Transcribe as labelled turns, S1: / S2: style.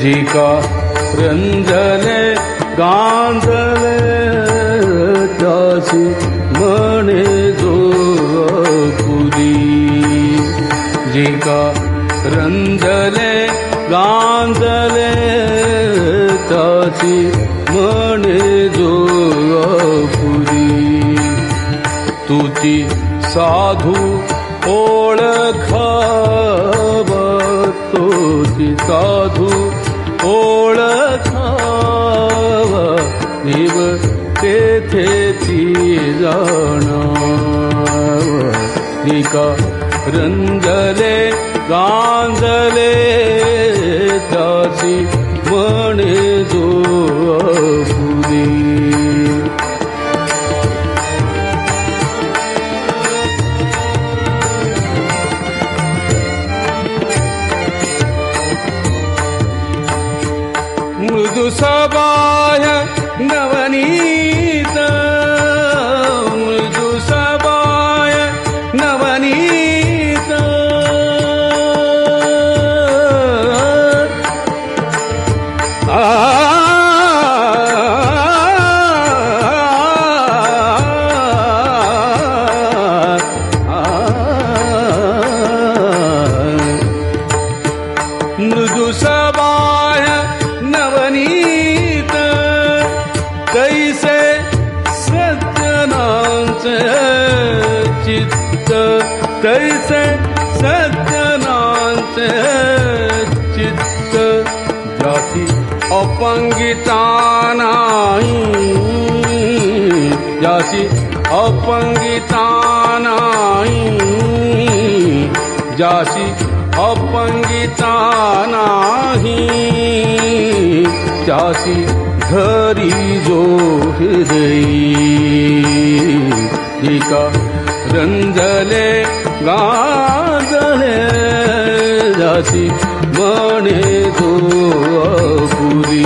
S1: जिका रंजले गांजले त्याची म्हणे जोगपुरी जिका रंजले गांजले त्याची म्हणे जोगपुरी तुझी साधू ओळखाव तुझी साधू ओळखाव देव तेथेची जाणाव निका रंजले गांजले त्याची म्हणे जोगपुरी मृदु सबाय नवनीत मृदु सबाय नवनीत मृदु सबाय नवनीत कैसे सज्जनांचे चित्त कैसे सज्जनांचे चित्त जाती अपंगिता नाही जाती अपंगिता नाही जाती अपंगिता नाही त्यासी धरी जो हृदयी जिका रंजले गांजले जासी म्हणे जोगपुरी